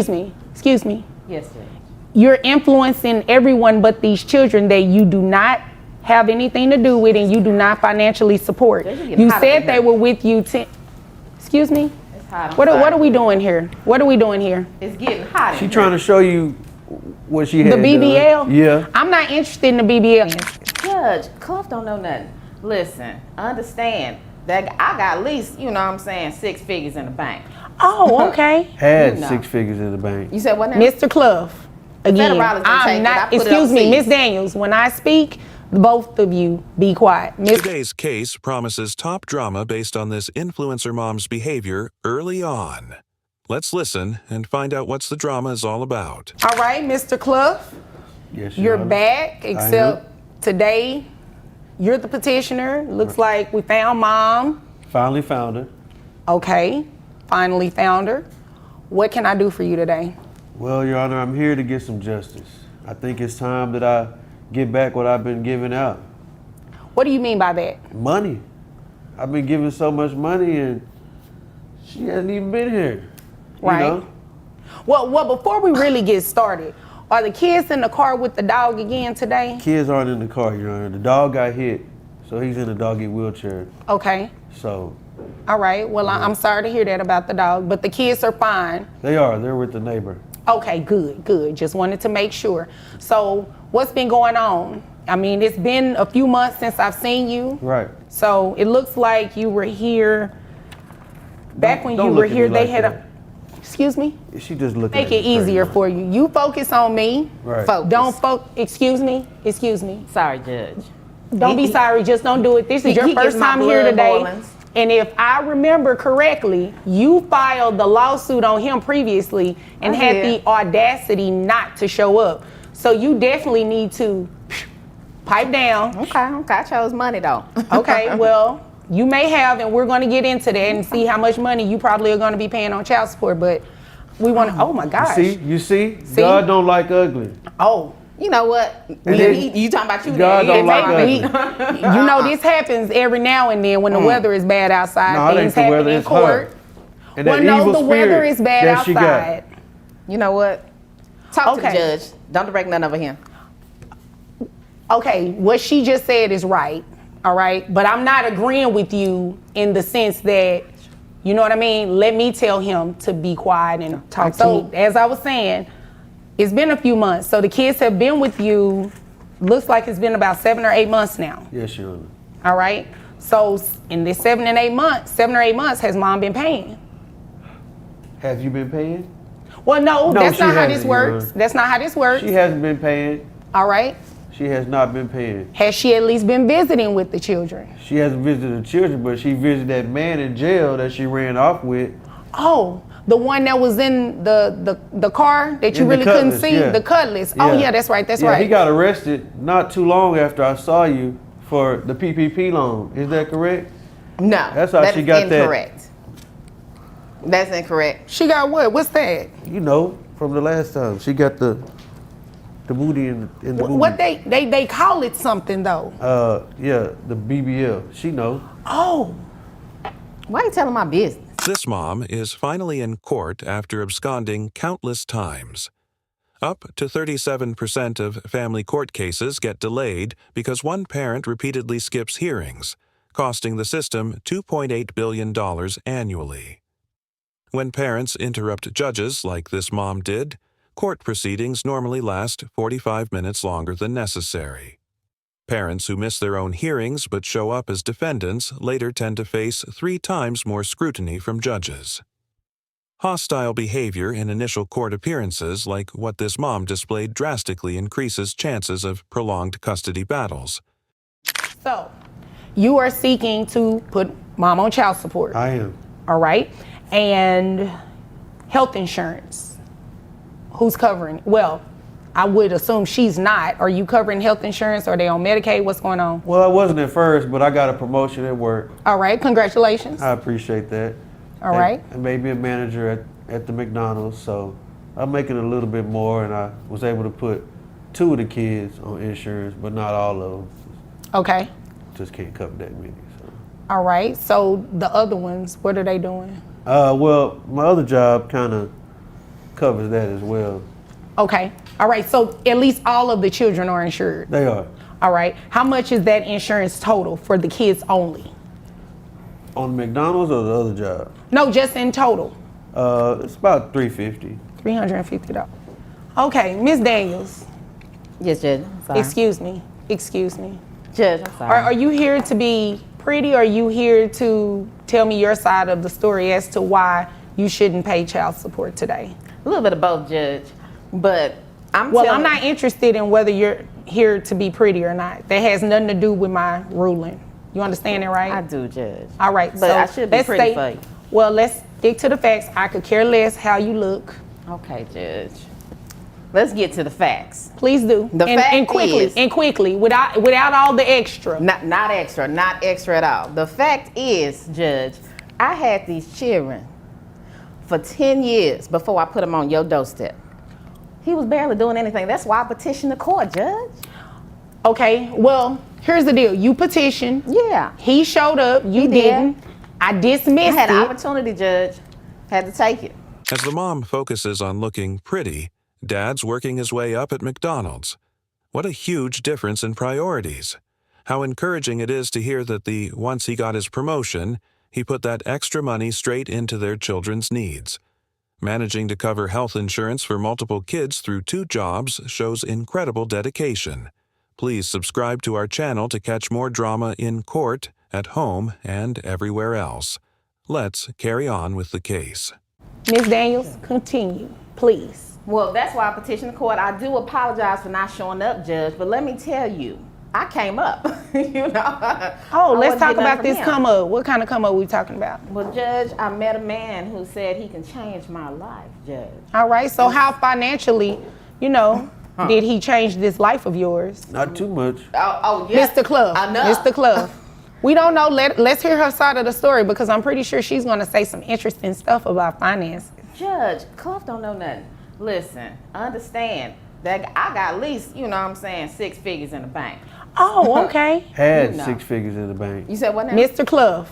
Excuse me. Yes, Judge. You're influencing everyone but these children that you do not have anything to do with and you do not financially support. You said they were with you. Excuse me? It's hot. What are we doing here? What are we doing here? It's getting hot. She trying to show you what she had The BBL? done. Yeah. I'm not interested in the BBL. Judge, Cuff don't know nothing. Listen, understand that I got at least, you know what I'm saying, 6 figures in the bank. Oh, okay. Had You know. 6 figures in the bank. You said what now? Mr. Clough, again, Federale is gonna take I'm it. I not, put it excuse on me, cease. Miss Daniels, when I speak, both of you be quiet. Today's case promises top drama based on this influencer mom's behavior early on. Let's listen and find out what's the drama is all about. All right, Mr. Clough, Yes, you're Honor. back, except today you're the petitioner. Looks like we found mom. Finally found her. Okay, finally found her. What can I do for you today? Well, Your Honor, I'm here to get some justice. I think it's time that I get back what I've been giving out. What do you mean by that? Money. I've been giving so much money and she hasn't even been here. Right. You know? Well, before we really get started, are the kids in the car with the dog again today? Kids aren't in the car, Your Honor. The dog got hit, so he's in a doggy wheelchair. Okay. So All right. Well, I'm sorry to hear that about the dog, but the kids are fine. they're with the neighbor. Okay, good. Just wanted to make sure. So what's been going on? I mean, it's been a few months since I've seen you. Right. So it looks like you were here, back when you Don't were look at here, me they like had that. excuse me? She just looking Make at it me crazy. easier for you. You focus on me. Right. Focus. Excuse me. Sorry, Judge. Don't be sorry, just don't do it. This is your he first gets my time here blood today. boilings. And if I remember correctly, you filed the lawsuit on him previously and I had did. the audacity not to show up. So you definitely need to pipe down. Okay. I chose money though. Okay, well, you may have, and we're going to get into that and see how much money you probably are going to be paying on child support. But we want to, oh my gosh. You see? God don't like ugly. Oh. You know what? You talking about you? God there. don't like Maybe ugly. you know, this happens every now and then when the weather is bad outside. No, it Things ain't the happen weather, in it's court. her. And that Well, no, evil the weather spirit is bad that she got. outside. You know what? Talk to the Okay. judge. Don't direct none over him. Okay, what she just said is right, all right? But I'm not agreeing with you in the sense that, you know what I mean? Let me tell him to be quiet and talk. So, as I was saying, it's been a few months. So the kids have been with you, looks like it's been about 7 or 8 months now, Yes, Your Honor. all right? So in this 7 or 8 months, has mom been paying? Have you been paying? Well, no, No, that's she not how hasn't, this Your works. Honor. That's not how this works, She hasn't been paying. all right? She has not been paying. Has she at least been visiting with the children? She hasn't visited the children, but she visited that man in jail that she ran off with. Oh, the one that was in the car that you In the really couldn't Cutlass, see, yeah. the Cutlass. Oh yeah, that's right, Yeah, right. he got arrested not too long after I saw you for the PPP loan. Is that correct? No. That's how she got that. incorrect. That's incorrect. She got what? What's that? You know, from the last time. She got the booty in the booty. What they call it something though. Yeah, the BBL. She know. Oh, Why you telling my business? This mom is finally in court after absconding countless times. Up to 37% of family court cases get delayed because one parent repeatedly skips hearings, costing the system $2.8 billion annually. When parents interrupt judges like this mom did, court proceedings normally last 45 minutes longer than necessary. Parents who miss their own hearings but show up as defendants later tend to face 3 times more scrutiny from judges. Hostile behavior in initial court appearances, like what this mom displayed, drastically increases chances of prolonged custody battles. so you are seeking to put mom on child support. I am. All right, and health insurance. Who's covering? Well, I would assume she's not. Are you covering health insurance? Are they on Medicaid? What's going on? Well, I wasn't at first, but I got a promotion at work. All right, congratulations. I appreciate that. All right. And maybe a manager at the McDonald's, so I'm making a little bit more, and I was able to put 2 of the kids on insurance, but not all of them. Okay. Just can't cover that many. So. All right. So the other ones, what are they doing? Well, my other job kind of covers that as well. Okay. All right. So at least all of the children are insured. They are. All right. How much is that insurance total for the kids only? On McDonald's or the other job? No, just in total. It's about $350. $350. Okay, Miss Daniels. Yes, Judge. I'm sorry. Excuse me. Excuse me. Judge, I'm sorry. Are you here to be pretty, or are you here to tell me your side of the story as to why you shouldn't pay child support today? A little bit of both, Judge. But I'm not interested in whether you're here to be pretty or not. That has nothing to do with my ruling. You understand it, right? I do, Judge. All right. But so I should be let's pretty for you. Well, let's stick to the facts. I could care less how you look. Okay, Judge. Let's get to the facts. Please do. The fact and quickly, without all the extra. Not extra at all. The fact is, Judge, I had these children for 10 years before I put them on your doorstep. He was barely doing anything. That's why I petitioned the court, Judge. Okay, well, here's the deal. You petitioned. Yeah. He showed up. You didn't. I dismissed I had it. an opportunity, Judge. Had to take it. As the mom focuses on looking pretty, Dad's working his way up at McDonald's. What a huge difference in priorities. How encouraging it is to hear that once he got his promotion, he put that extra money straight into their children's needs. Managing to cover health insurance for multiple kids through 2 jobs shows incredible dedication. Please subscribe to our channel to catch more drama in court, at home, and everywhere else. Let's carry on with the case. Ms. Daniels, continue, please. Well, that's why I petitioned the court. I do apologize for not showing up, Judge, but let me tell you, I came up, you know. Oh, I let's wasn't talk getting about nothing this from him. come up. What kind of come up we talking about? Well, Judge, I met a man who said he can change my life, Judge. All right, so how financially, did he change this life of yours? Not too much. Oh, yes. Mr. Clough. I know. Mr. Clough. We don't know. Let's hear her side of the story, because I'm pretty sure she's going to say some interesting stuff about finances. Judge, Clough don't know nothing. Listen, understand that I got at least, 6 figures in the bank. Oh, okay. Had You know. 6 figures in the bank. You said what now? Mr. Clough,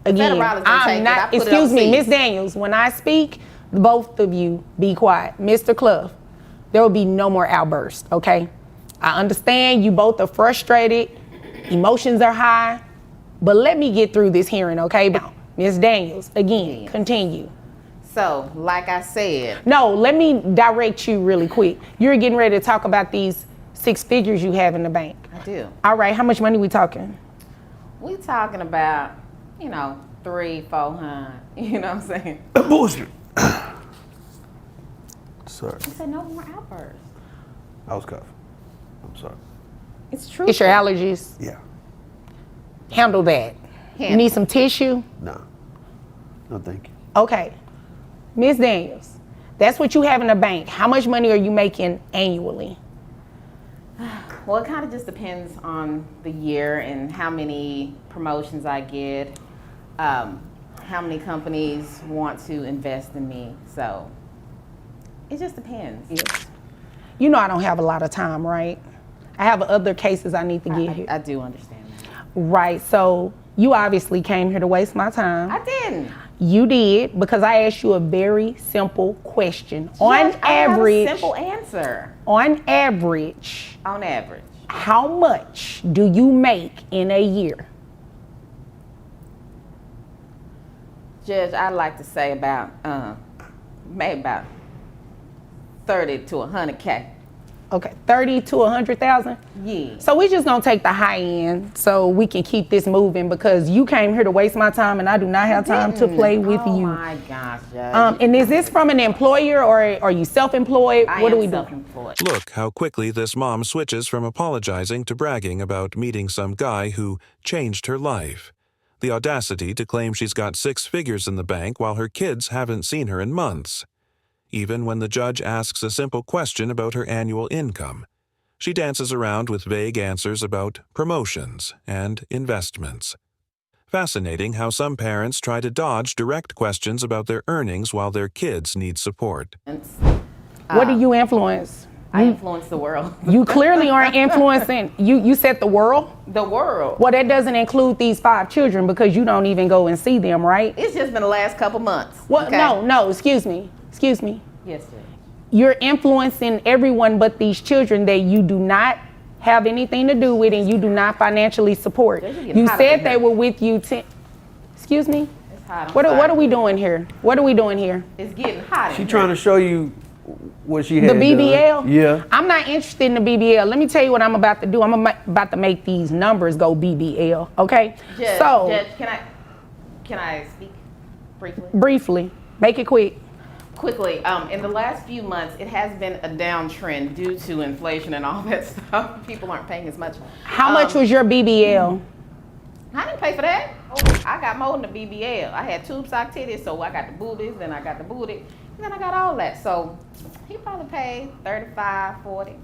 again, Federal dollars don't take I'm it. I not, put it excuse me, overseas. Miss Daniels, when I speak, both of you be quiet. Mr. Clough, there will be no more outbursts, okay? I understand you both are frustrated, emotions are high, but let me get through this hearing, okay? Miss Daniels, again, continue. So, like I said, No, let me direct you really quick. You're getting ready to talk about these 6 figures you have in the bank. I do. All right, how much money we talking? We talking about, 300-400. You know what I'm saying? Bullshit. Sorry. You said no more outbursts. I was coughing. I'm sorry. It's true. It's your allergies. Yeah. Handle that. You need some tissue? No. No, thank you. Okay. Ms. Daniels, that's what you have in the bank. How much money are you making annually? Well, it kind of just depends on the year and how many promotions I get, how many companies want to invest in me. So it just depends. You know I don't have a lot of time, right? I have other cases I need to get here. I do understand that. Right, so you obviously came here to waste my time. I didn't. You did, because I asked you a very simple question. Judge, On I have average, a simple answer. on average, On average. how much do you make in a year? Judge, I'd like to say about, maybe about 30 to 100K. Okay, 30 to 100,000? Yeah. So we're just gonna take the high end so we can keep this moving, because you came here to waste my time and I do not have time to play with Oh you. my gosh, Judge. And is this from an employer, or are you self-employed? I What am are we doing? self-employed. Look how quickly this mom switches from apologizing to bragging about meeting some guy who changed her life. The audacity to claim she's got 6 figures in the bank while her kids haven't seen her in months. Even when the judge asks a simple question about her annual income, she dances around with vague answers about promotions and investments. Fascinating how some parents try to dodge direct questions about their earnings while their kids need support. What do you influence? I influence the world. You clearly aren't influencing, you said the world? The world. Well, that doesn't include these 5 children, because you don't even go and see them, right? It's just been the last couple months. Well, okay? no, excuse me. Yes, sir. you're influencing everyone but these children that you do not have anything to do with and you do not financially support. You said they were with you excuse me? It's hot. What are we doing here? What are we doing here? It's getting hot. She trying to show you what she had The BBL? done. Yeah. I'm not interested in the BBL. Let me tell you what I'm about to do. I'm about to make these numbers go BBL, okay? Judge, can I speak briefly? Briefly, make it quick. Quickly, in the last few months, it has been a downtrend due to inflation and all that stuff. People aren't paying as much. How much was your BBL? I didn't pay for that. Oh, I got more than the BBL. I had tube sock titties, so I got the boobies, then I got the booty, and then I got all that. So he probably paid $35, $40.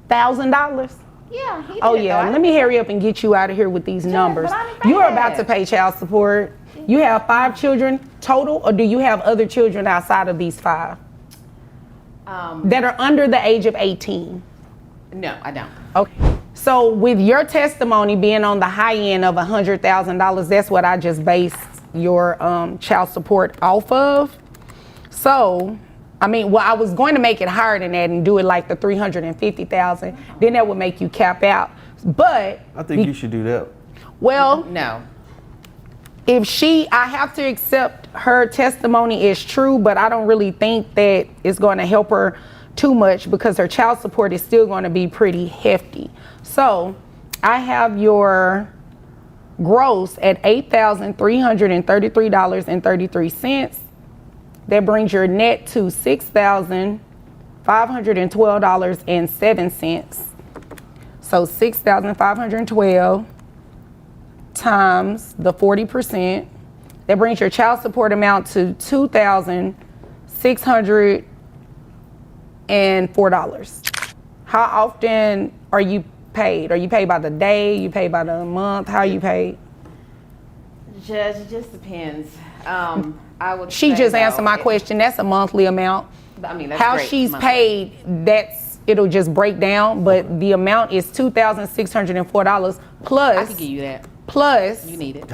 $1,000? Yeah, he did. Oh yeah, let me hurry up and get you out of here with these numbers. but I didn't pay You are that. about to pay child support. You have 5 children total, or do you have other children outside of these 5 that are under the age of 18? No, I don't. Okay. So with your testimony being on the high end of $100,000, that's what I just based your child support off of. So, I mean, well, I was going to make it higher than that and do it like the $350,000. Then that would make you cap out. But I think you should do that. well, No. I have to accept her testimony is true, but I don't really think that it's going to help her too much because her child support is still going to be pretty hefty. So I have your gross at $8,333.33. That brings your net to $6,512.07. So $6,512 times the 40%. That brings your child support amount to $2,604. How often are you paid? Are you paid by the day? You paid by the month? How are you paid? Judge, it just depends. I would. She say, just though, answered my question. That's a monthly amount. I mean, that's How great she's monthly. paid, it'll just break down, but the amount is $2,604 plus. I can give you that. Plus You need it.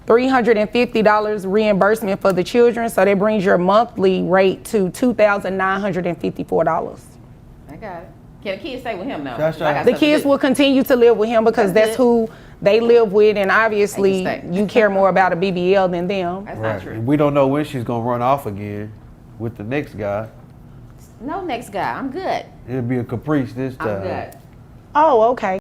$350 reimbursement for the children, so that brings your monthly rate to $2,954. I got it. Can the kids stay with him now? That's right. The kids will continue to live with him because that's who they live with, and obviously They can stay. you care more about a BBL than them. That's not Right. true. And we don't know when she's gonna run off again with the next guy. No, next guy. I'm good. It'll be a caprice this time. I'm good. Oh, okay.